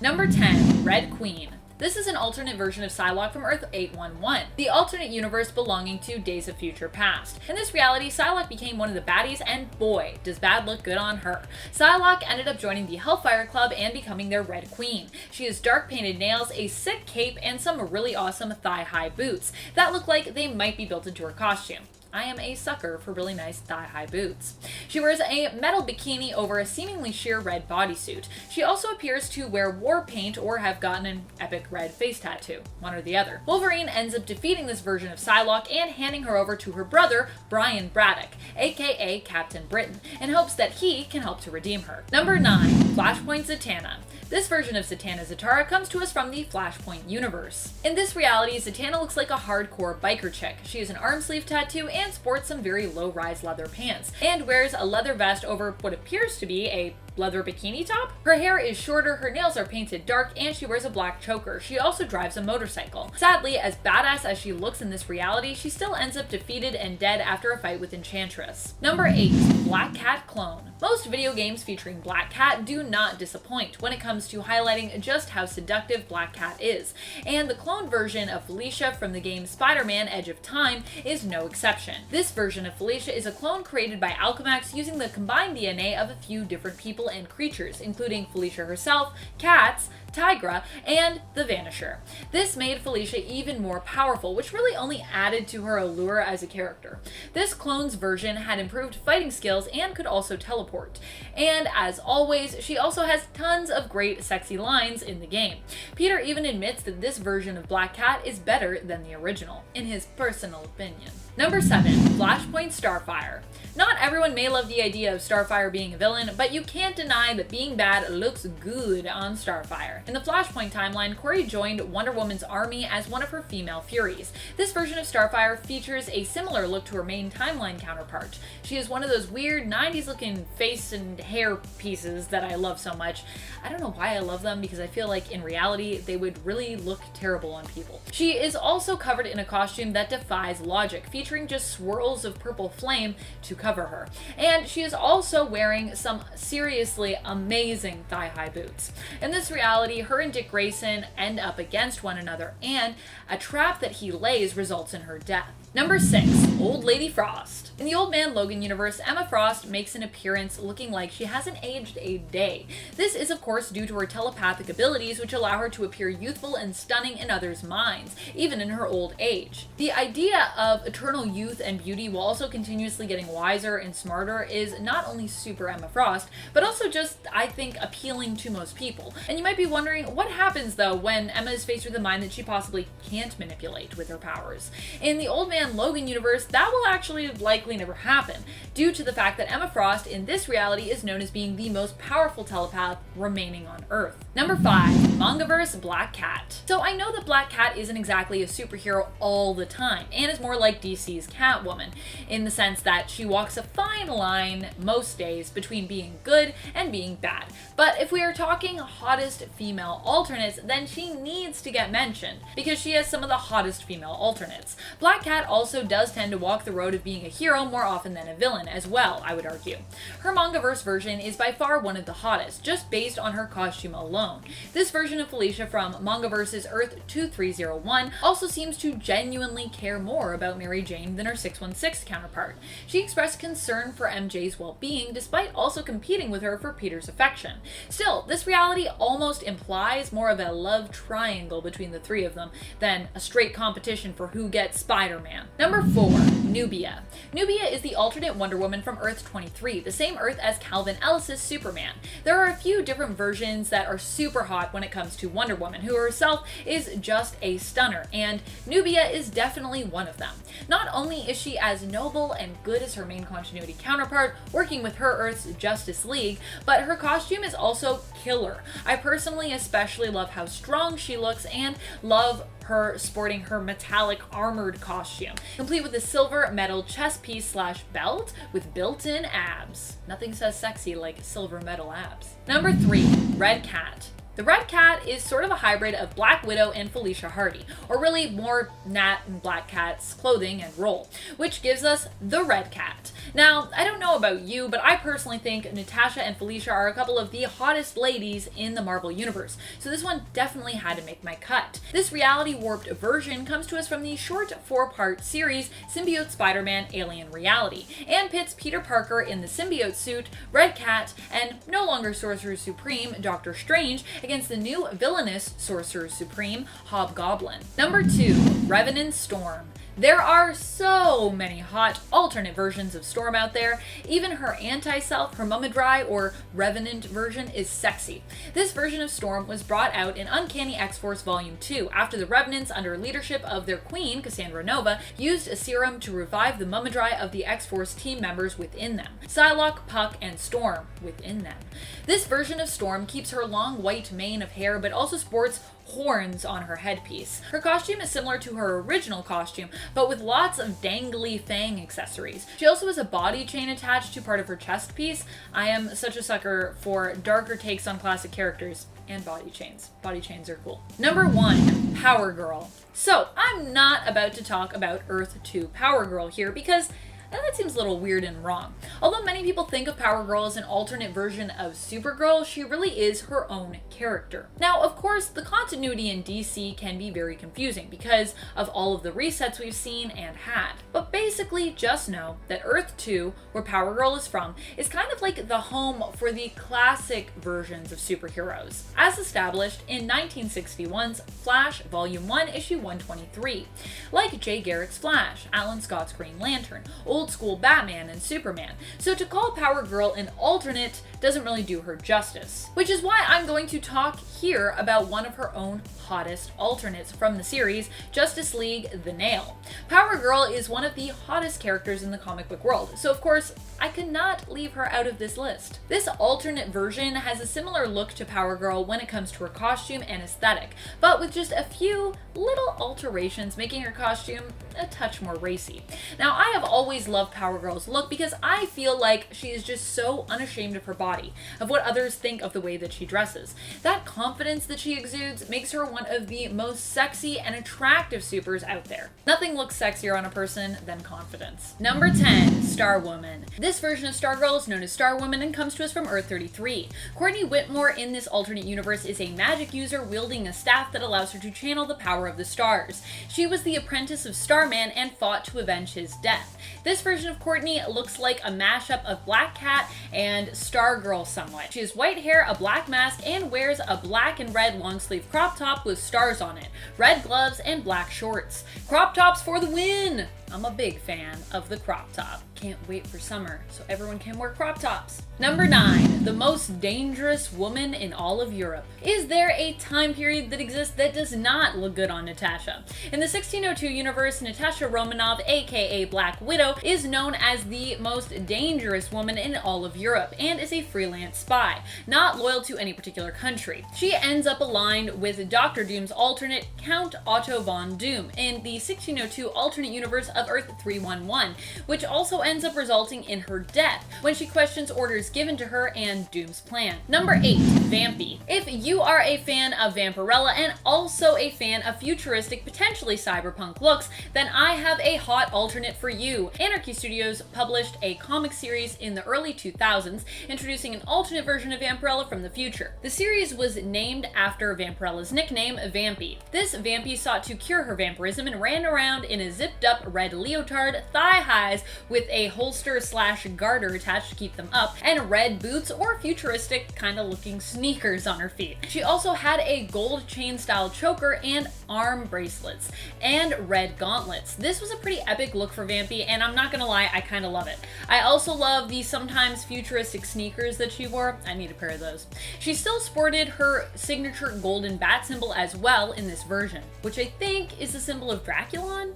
Number 10. Red Queen. This is an alternate version of Psylocke from Earth 811, the alternate universe belonging to Days of Future Past. In this reality, Psylocke became one of the baddies, and boy, does bad look good on her. Psylocke ended up joining the Hellfire Club and becoming their Red Queen. She has dark painted nails, a sick cape, and some really awesome thigh-high boots that look like they might be built into her costume. I am a sucker for really nice thigh-high boots. She wears a metal bikini over a seemingly sheer red bodysuit. She also appears to wear war paint or have gotten an epic red face tattoo, one or the other. Wolverine ends up defeating this version of Psylocke and handing her over to her brother, Brian Braddock, aka Captain Britain, in hopes that he can help to redeem her. Number 9. Flashpoint Zatanna. This version of Zatanna Zatara comes to us from the Flashpoint universe. In this reality, Zatanna looks like a hardcore biker chick. She has an arm sleeve tattoo and sports some very low-rise leather pants, and wears a leather vest over what appears to be a leather bikini top. Her hair is shorter, her nails are painted dark, and she wears a black choker. She also drives a motorcycle. Sadly, as badass as she looks in this reality, she still ends up defeated and dead after a fight with Enchantress. Number 8. Black Cat Clone. Most video games featuring Black Cat do not disappoint when it comes to highlighting just how seductive Black Cat is, and the clone version of Felicia from the game Spider-Man: Edge of Time is no exception. This version of Felicia is a clone created by Alchemax using the combined DNA of a few different people and creatures, including Felicia herself, cats, Tigra, and the Vanisher. This made Felicia even more powerful, which really only added to her allure as a character. This clone's version had improved fighting skills and could also teleport. And as always, she also has tons of great sexy lines in the game. Peter even admits that this version of Black Cat is better than the original, in his personal opinion. Number 7. Flashpoint Starfire. Not everyone may love the idea of Starfire being a villain, but you can't deny that being bad looks good on Starfire. In the Flashpoint timeline, Corey joined Wonder Woman's army as one of her female Furies. This version of Starfire features a similar look to her main timeline counterpart. She is one of those weird 90s looking face and hair pieces that I love so much. I don't know why I love them, because I feel like in reality they would really look terrible on people. She is also covered in a costume that defies logic, featuring just swirls of purple flame to cover her. And she is also wearing some seriously amazing thigh-high boots. In this reality, her and Dick Grayson end up against one another, and a trap that he lays results in her death. Number 6. Old Lady Frost. In the Old Man Logan universe, Emma Frost makes an appearance looking like she hasn't aged a day. This is of course due to her telepathic abilities, which allow her to appear youthful and stunning in others' minds, even in her old age. The idea of eternal youth and beauty while also continuously getting wiser and smarter is not only super Emma Frost, but also just, I think, appealing to most people. And you might be wondering, what happens though when Emma is faced with a mind that she possibly can't manipulate with her powers? In the Old Man Logan universe, that will actually likely never happen, due to the fact that Emma Frost in this reality is known as being the most powerful telepath remaining on Earth. Number 5. MANGAVERSE Black Cat. So I know that Black Cat isn't exactly a superhero all the time, and is more like DC's Catwoman, in the sense that she walks a fine line most days between being good and being bad. But if we are talking hottest female alternates, then she needs to get mentioned, because she has some of the hottest female alternates. Black Cat also does tend to walk the road of being a hero more often than a villain as well, I would argue. Her MANGAVERSE version is by far one of the hottest, just based on her costume alone. This version of Felicia from MANGAVERSE's Earth 2301 also seems to genuinely care more about Mary Jane than her 616 counterpart. She expressed concern for MJ's well-being, despite also competing with her for Peter's affection. Still, this reality almost implies more of a love triangle between the three of them than a straight competition for who gets Spider-Man. Number 4. Nubia. Nubia is the alternate Wonder Woman from Earth 23, the same Earth as Calvin Ellis's Superman. There are a few different versions that are super hot when it comes to Wonder Woman, who herself is just a stunner, and Nubia is definitely one of them. Not only is she as noble and good as her main continuity counterpart, working with her Earth's Justice League, but her costume is also killer. I personally especially love how strong she looks, and love her sporting her metallic armored costume, complete with a silver metal chest piece / belt with built-in abs. Nothing says sexy like silver metal abs. Number 3. Red Cat. The Red Cat is sort of a hybrid of Black Widow and Felicia Hardy, or really more Nat and Black Cat's clothing and role, which gives us the Red Cat. Now, I don't know about you, but I personally think Natasha and Felicia are a couple of the hottest ladies in the Marvel Universe, so this one definitely had to make my cut. This reality-warped version comes to us from the short 4-part series Symbiote Spider-Man Alien Reality, and pits Peter Parker in the symbiote suit, Red Cat, and no longer Sorcerer Supreme, Doctor Strange, against the new villainous Sorcerer Supreme, Hobgoblin. Number 2. Revenant Storm. There are so many hot alternate versions of Storm out there. Even her anti-self, her Mummudrai or Revenant version is sexy. This version of Storm was brought out in Uncanny X-Force Volume 2 after the Revenants, under leadership of their queen, Cassandra Nova, used a serum to revive the Mummudrai of the X-Force team members within them. Psylocke, Puck, and Storm within them. This version of Storm keeps her long white mane of hair but also sports horns on her headpiece. Her costume is similar to her original costume, but with lots of dangly fang accessories. She also has a body chain attached to part of her chest piece. I am such a sucker for darker takes on classic characters and body chains. Body chains are cool. Number 1, Power Girl. So, I'm not about to talk about Earth 2 Power Girl here because that seems a little weird and wrong. Although many people think of Power Girl as an alternate version of Supergirl, she really is her own character. Now, of course, the continuity in DC can be very confusing because of all of the resets we've seen and had. But basically, just know that Earth 2, where Power Girl is from, is kind of like the home for the classic versions of superheroes, as established in 1961's Flash Volume 1, Issue 123. Like Jay Garrick's Flash, Alan Scott's Green Lantern, old school Batman and Superman, so to call Power Girl an alternate doesn't really do her justice. Which is why I'm going to talk here about one of her own hottest alternates from the series, Justice League The Nail. Power Girl is one of the hottest characters in the comic book world, so of course I could not leave her out of this list. This alternate version has a similar look to Power Girl when it comes to her costume and aesthetic, but with just a few little alterations making her costume a touch more racy. Now, I have always loved Power Girl's look because I feel like she is just so unashamed of her body, of what others think of the way that she dresses. That confidence that she exudes makes her one of the most sexy and attractive supers out there. Nothing looks sexier on a person than confidence. Number 10, Starwoman. This version of Stargirl is known as Starwoman and comes to us from Earth 33. Courtney Whitmore in this alternate universe is a magic user wielding a staff that allows her to channel the power of the stars. She was the apprentice of Starman and fought to avenge his death. This version of Courtney looks like a mashup of Black Cat and Stargirl somewhat. She has white hair, a black mask, and wears a black and red long sleeve crop top with stars on it, red gloves, and black shorts. Crop tops for the win! I'm a big fan of the crop top. Can't wait for summer so everyone can wear crop tops. Number 9, the most dangerous woman in all of Europe. Is there a time period that exists that does not look good on Natasha? In the 1602 universe, Natasha Romanoff, aka Black Widow, is known as the most dangerous woman in all of Europe and is a freelance spy, not loyal to any particular country. She ends up aligned with Dr. Doom's alternate, Count Otto von Doom, in the 1602 alternate universe of Earth 311, which also ends up resulting in her death when she questions orders given to her and Doom's plan. Number 8, VAMPI. If you are a fan of Vampirella and also a fan of futuristic, potentially cyberpunk looks, then I have a hot alternate for you. Anarchy Studios published a comic series in the early 2000s introducing an alternate version of Vampirella from the future. The series was named after Vampirella's nickname, Vampi. This Vampi sought to cure her vampirism and ran around in a zipped up red leotard, thigh highs with a holster slash garter attached to keep them up, and red boots or futuristic kind of looking sneakers on her feet. She also had a gold chain style choker and arm bracelets, and red gauntlets. This was a pretty epic look for Vampi, and I'm not gonna lie, I kind of love it. I also love the sometimes futuristic sneakers that she wore. I need a pair of those. She still sported her signature golden bat symbol as well in this version, which I think is the symbol of Draculon?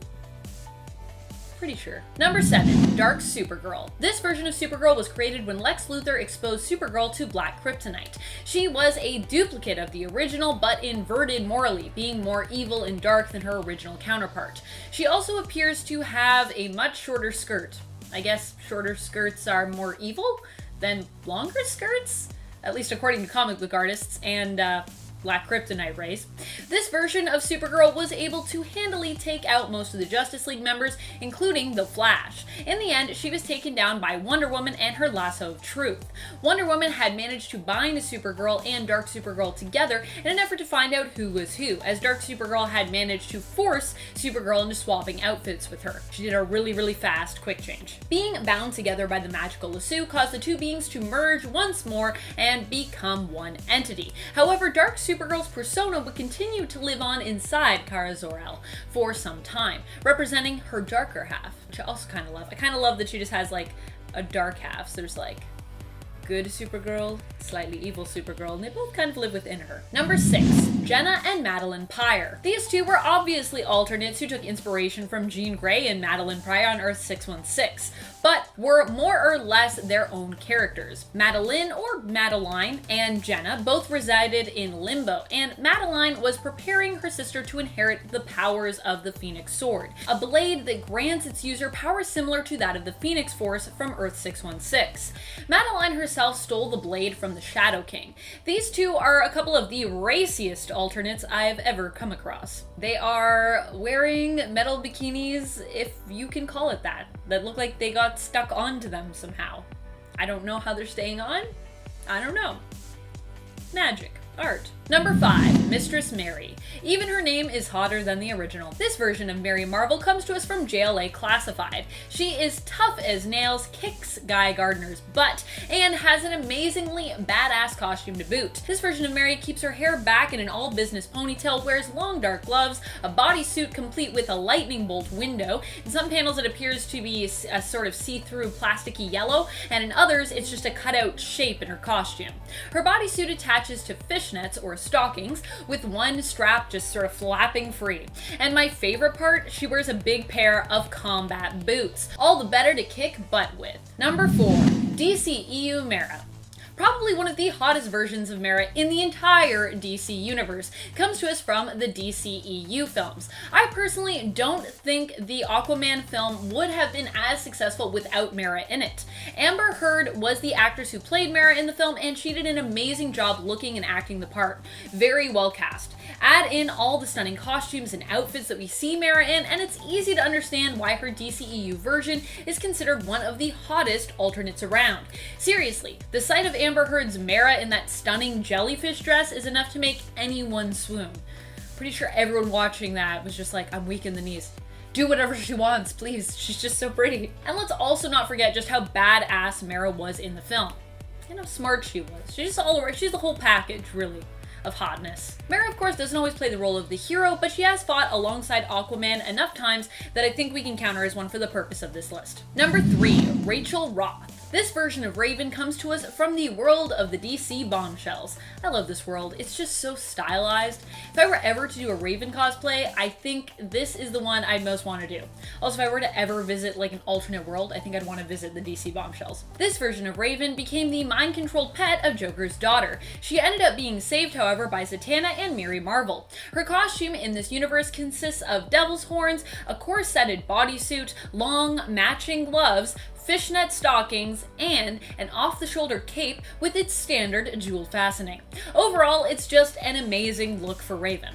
Pretty sure. Number 7, Dark Supergirl. This version of Supergirl was created when Lex Luthor exposed Supergirl to black kryptonite. She was a duplicate of the original, but inverted morally, being more evil and dark than her original counterpart. She also appears to have a much shorter skirt. I guess shorter skirts are more evil than longer skirts? At least according to comic book artists, and Black Kryptonite race. This version of Supergirl was able to handily take out most of the Justice League members, including the Flash. In the end, she was taken down by Wonder Woman and her lasso of truth. Wonder Woman had managed to bind Supergirl and Dark Supergirl together in an effort to find out who was who, as Dark Supergirl had managed to force Supergirl into swapping outfits with her. She did a really fast quick change. Being bound together by the magical lasso caused the two beings to merge once more and become one entity. However, Dark Supergirl's persona would continue to live on inside Kara Zor-El for some time, representing her darker half, which I also kind of love. I kind of love that she just has like a dark half. So there's like good Supergirl, slightly evil Supergirl, and they both kind of live within her. Number 6, Jenna and Madeline Pryor. These two were obviously alternates who took inspiration from Jean Grey and Madeline Pryor on Earth 616, but were more or less their own characters. Madeline, or Madeline, and Jenna both resided in Limbo, and Madeline was preparing her sister to inherit the powers of the Phoenix Sword, a blade that grants its user powers similar to that of the Phoenix Force from Earth 616. Madeline herself stole the blade from the Shadow King. These two are a couple of the raciest alternates I've ever come across. They are wearing metal bikinis, if you can call it that look like they got stuck onto them somehow. I don't know how they're staying on. I don't know. Magic. Art. Number 5, Mistress Mary. Even her name is hotter than the original. This version of Mary Marvel comes to us from JLA Classified. She is tough as nails, kicks Guy Gardner's butt, and has an amazingly badass costume to boot. This version of Mary keeps her hair back in an all-business ponytail, wears long dark gloves, a bodysuit complete with a lightning bolt window. In some panels it appears to be a sort of see-through plasticky yellow, and in others it's just a cutout shape in her costume. Her bodysuit attaches to fishnets or stockings, with one strap just sort of flapping free. And my favorite part, she wears a big pair of combat boots, all the better to kick butt with. Number 4, DCEU MERA. Probably one of the hottest versions of MERA in the entire DC universe, comes to us from the DCEU films. I personally don't think the Aquaman film would have been as successful without MERA in it. Amber Heard was the actress who played MERA in the film, and she did an amazing job looking and acting the part. Very well cast. Add in all the stunning costumes and outfits that we see MERA in, and it's easy to understand why her DCEU version is considered one of the hottest alternates around. Seriously, the sight of Amber Heard's MERA in that stunning jellyfish dress is enough to make anyone swoon. Pretty sure everyone watching that was just like, I'm weak in the knees. Do whatever she wants, please. She's just so pretty. And let's also not forget just how badass MERA was in the film. And how smart she was. She's the whole package, really, of hotness. MERA, of course, doesn't always play the role of the hero, but she has fought alongside Aquaman enough times that I think we can count her as one for the purpose of this list. Number 3, Rachel Roth. This version of Raven comes to us from the world of the DC bombshells. I love this world. It's just so stylized. If I were ever to do a Raven cosplay, I think this is the one I'd most want to do. Also, if I were to ever visit like an alternate world, I think I'd want to visit the DC bombshells. This version of Raven became the mind-controlled pet of Joker's daughter. She ended up being saved, however, by Zatanna and Mary Marvel. Her costume in this universe consists of devil's horns, a corseted bodysuit, long matching gloves, fishnet stockings, and an off-the-shoulder cape with its standard jewel fastening. Overall, it's just an amazing look for Raven.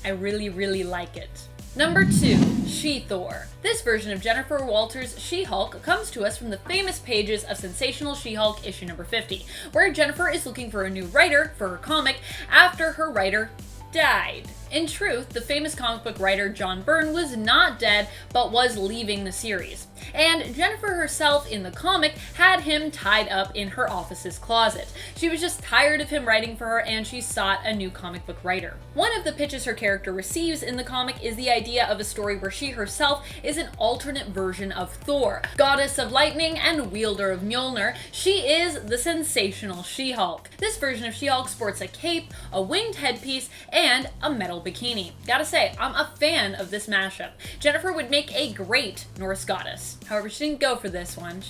I really like it. Number 2, She-Thor. This version of Jennifer Walters' She-Hulk comes to us from the famous pages of Sensational She-Hulk issue number 50, where Jennifer is looking for a new writer for her comic after her writer died. In truth, the famous comic book writer John Byrne was not dead, but was leaving the series. And Jennifer herself in the comic had him tied up in her office's closet. She was just tired of him writing for her, and she sought a new comic book writer. One of the pitches her character receives in the comic is the idea of a story where she herself is an alternate version of Thor. Goddess of lightning and wielder of Mjolnir, she is the sensational She-Hulk. This version of She-Hulk sports a cape, a winged headpiece, and a metal bikini. Gotta say, I'm a fan of this mashup. Jennifer would make a great Norse goddess. However, she didn't go for this one.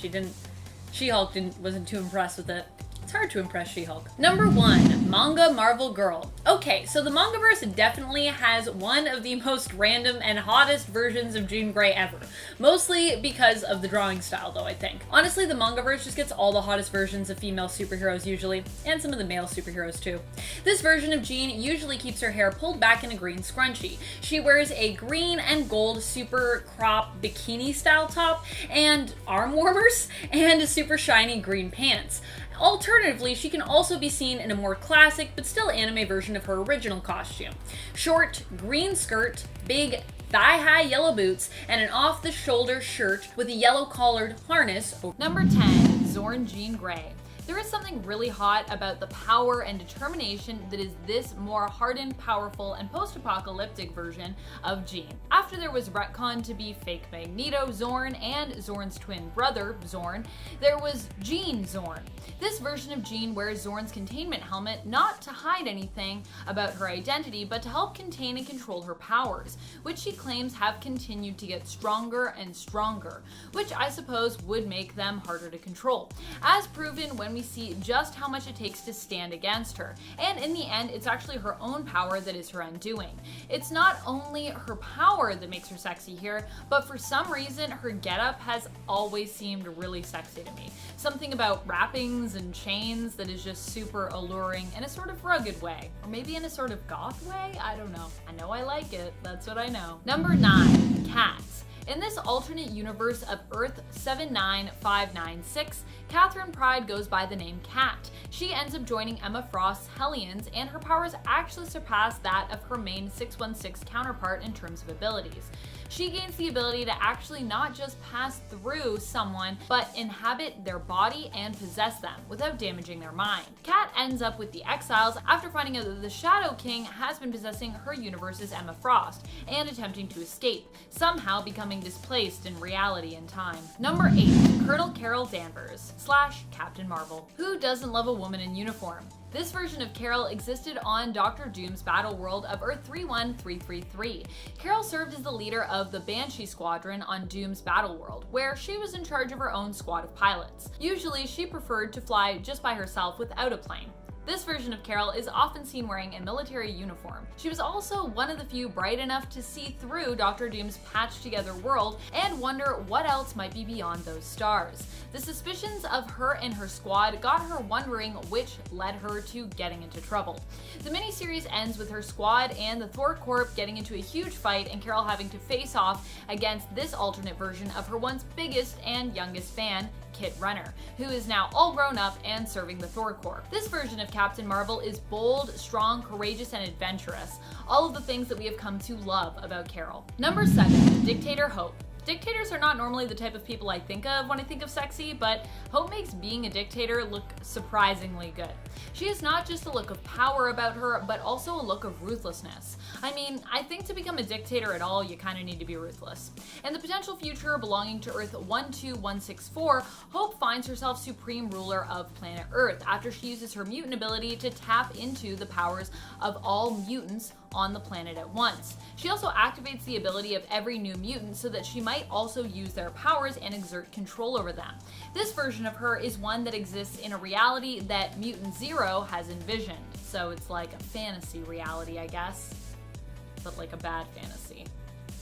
She-Hulk wasn't too impressed with it. It's hard to impress She-Hulk. Number 1, Manga Marvel Girl. Okay, so the Mangaverse definitely has one of the most random and hottest versions of Jean Grey ever. Mostly because of the drawing style though, I think. Honestly, the Mangaverse just gets all the hottest versions of female superheroes usually, and some of the male superheroes too. This version of Jean usually keeps her hair pulled back in a green scrunchie. She wears a green and gold super crop bikini style top and arm warmers and super shiny green pants. Alternatively, she can also be seen in a more classic but still anime version of her original costume. Short, green skirt, big thigh-high yellow boots, and an off-the-shoulder shirt with a yellow-collared harness. Number 10, XORN Jean Grey. There is something really hot about the power and determination that is this more hardened, powerful, and post-apocalyptic version of Jean. After there was retcon to be fake Magneto Zorn and Zorn's twin brother, Zorn, there was Jean Zorn. This version of Jean wears Zorn's containment helmet not to hide anything about her identity, but to help contain and control her powers, which she claims have continued to get stronger and stronger, which I suppose would make them harder to control, as proven when we see just how much it takes to stand against her. And in the end, it's actually her own power that is her undoing. It's not only her power that makes her sexy here, but for some reason, her getup has always seemed really sexy to me. Something about wrappings and chains that is just super alluring in a sort of rugged way, or maybe in a sort of goth way? I don't know. I know I like it. That's what I know. Number 9, Cats. In this alternate universe of Earth 79596, Catherine Pride goes by the name Cat. She ends up joining Emma Frost's Hellions, and her powers actually surpass that of her main 616 counterpart in terms of abilities. She gains the ability to actually not just pass through someone, but inhabit their body and possess them without damaging their mind. Cat ends up with the Exiles after finding out that the Shadow King has been possessing her universe's Emma Frost and attempting to escape, somehow becoming displaced in reality and time. Number 8, Colonel Carol Danvers / Captain Marvel. Who doesn't love a woman in uniform? This version of Carol existed on Doctor Doom's battle world of Earth 31333. Carol served as the leader of the Banshee Squadron on Doom's battle world, where she was in charge of her own squad of pilots. Usually, she preferred to fly just by herself without a plane. This version of Carol is often seen wearing a military uniform. She was also one of the few bright enough to see through Dr. Doom's patched together world and wonder what else might be beyond those stars. The suspicions of her and her squad got her wondering, which led her to getting into trouble. The miniseries ends with her squad and the Thor Corps getting into a huge fight and Carol having to face off against this alternate version of her once biggest and youngest fan, Kit Runner, who is now all grown up and serving the Thor Corps. This version of Captain Marvel is bold, strong, courageous, and adventurous. All of the things that we have come to love about Carol. Number 7, Dictator Hope. Dictators are not normally the type of people I think of when I think of sexy, but Hope makes being a dictator look surprisingly good. She has not just a look of power about her, but also a look of ruthlessness. I mean, I think to become a dictator at all, you kind of need to be ruthless. In the potential future belonging to Earth 12164, Hope finds herself supreme ruler of planet Earth after she uses her mutant ability to tap into the powers of all mutants on the planet at once. She also activates the ability of every new mutant so that she might also use their powers and exert control over them. This version of her is one that exists in a reality that Mutant Zero has envisioned, so it's like a fantasy reality, I guess, but like a bad fantasy.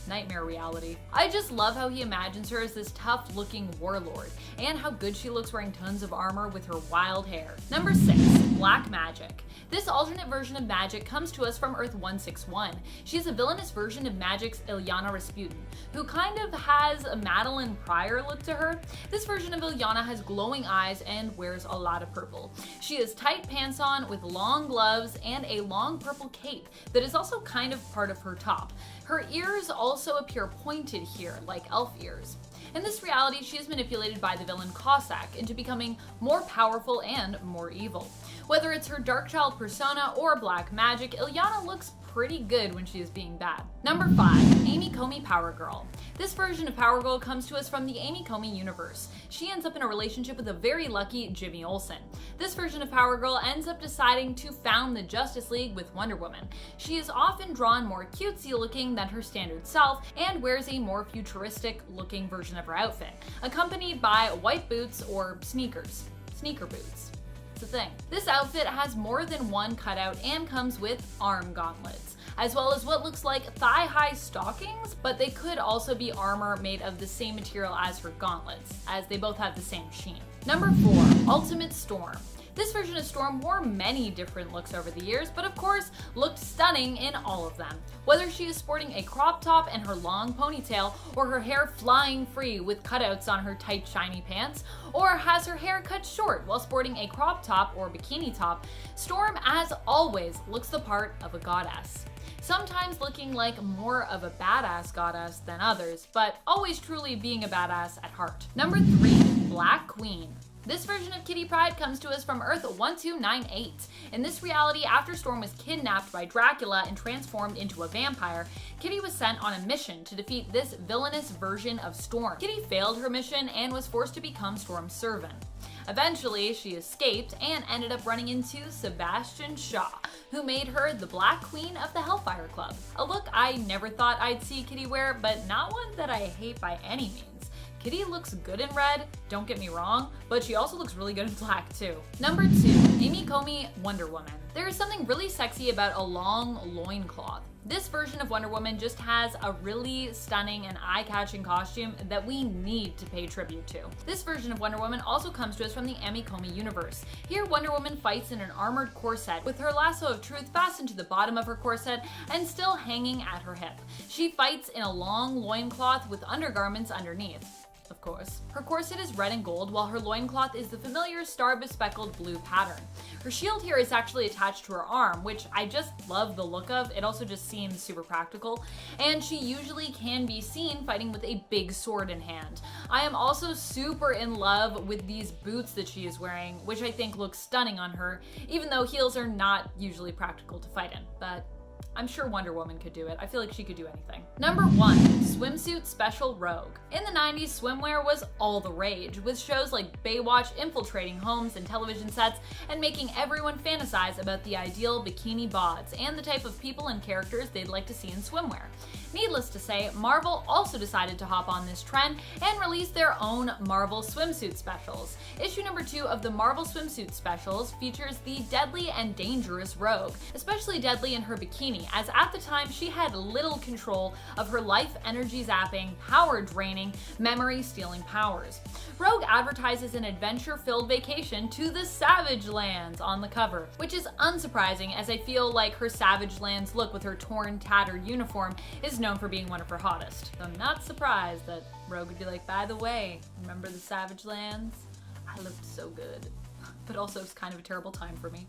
Nightmare reality. I just love how he imagines her as this tough-looking warlord, and how good she looks wearing tons of armor with her wild hair. Number 6, Black Magic. This alternate version of Magik comes to us from Earth 161. She's a villainous version of Magik's Ilyana Rasputin, who kind of has a Madeline Pryor look to her. This version of Ilyana has glowing eyes and wears a lot of purple. She has tight pants on with long gloves and a long purple cape that is also kind of part of her top. Her ears also appear pointed here, like elf ears. In this reality, she is manipulated by the villain Cossack into becoming more powerful and more evil. Whether it's her Darkchild persona or black magic, Ilyana looks pretty good when she is being bad. Number 5, AME-COMI POWERGIRL. This version of POWERGIRL comes to us from the AME-COMI universe. She ends up in a relationship with a very lucky Jimmy Olsen. This version of POWERGIRL ends up deciding to found the Justice League with Wonder Woman. She is often drawn more cutesy looking than her standard self and wears a more futuristic looking version of her outfit, accompanied by white boots or sneakers. Sneaker boots. That's the thing. This outfit has more than one cutout and comes with arm gauntlets, as well as what looks like thigh-high stockings, but they could also be armor made of the same material as her gauntlets, as they both have the same sheen. Number 4, Ultimate Storm. This version of Storm wore many different looks over the years, but of course looked stunning in all of them. Whether she is sporting a crop top and her long ponytail, or her hair flying free with cutouts on her tight shiny pants, or has her hair cut short while sporting a crop top or bikini top, Storm, as always, looks the part of a goddess. Sometimes looking like more of a badass goddess than others, but always truly being a badass at heart. Number 3, Black Queen. This version of Kitty Pryde comes to us from Earth 1298. In this reality, after Storm was kidnapped by Dracula and transformed into a vampire, Kitty was sent on a mission to defeat this villainous version of Storm. Kitty failed her mission and was forced to become Storm's servant. Eventually, she escaped and ended up running into Sebastian Shaw, who made her the Black Queen of the Hellfire Club. A look I never thought I'd see Kitty wear, but not one that I hate by any means. Kitty looks good in red, don't get me wrong, but she also looks really good in black too. Number 2, AME-COMI Wonder Woman. There is something really sexy about a long loincloth. This version of Wonder Woman just has a really stunning and eye-catching costume that we need to pay tribute to. This version of Wonder Woman also comes to us from the AME-COMI universe. Here, Wonder Woman fights in an armored corset with her lasso of truth fastened to the bottom of her corset and still hanging at her hip. She fights in a long loincloth with undergarments underneath. Of course. Her corset is red and gold, while her loincloth is the familiar star-bespeckled blue pattern. Her shield here is actually attached to her arm, which I just love the look of. It also just seems super practical, and she usually can be seen fighting with a big sword in hand. I am also super in love with these boots that she is wearing, which I think look stunning on her, even though heels are not usually practical to fight in, but I'm sure Wonder Woman could do it. I feel like she could do anything. Number 1, Swimsuit Special Rogue. In the 90s, swimwear was all the rage, with shows like Baywatch infiltrating homes and television sets and making everyone fantasize about the ideal bikini bods and the type of people and characters they'd like to see in swimwear. Needless to say, Marvel also decided to hop on this trend and release their own Marvel swimsuit specials. Issue number 2 of the Marvel swimsuit specials features the deadly and dangerous Rogue, especially deadly in her bikini, as at the time she had little control of her life energy zapping, power draining, memory stealing powers. Rogue advertises an adventure-filled vacation to the Savage Lands on the cover, which is unsurprising as I feel like her Savage Lands look with her torn, tattered uniform is known for being one of her hottest. So I'm not surprised that Rogue would be like, by the way, remember the Savage Lands? I looked so good. But also it's kind of a terrible time for me.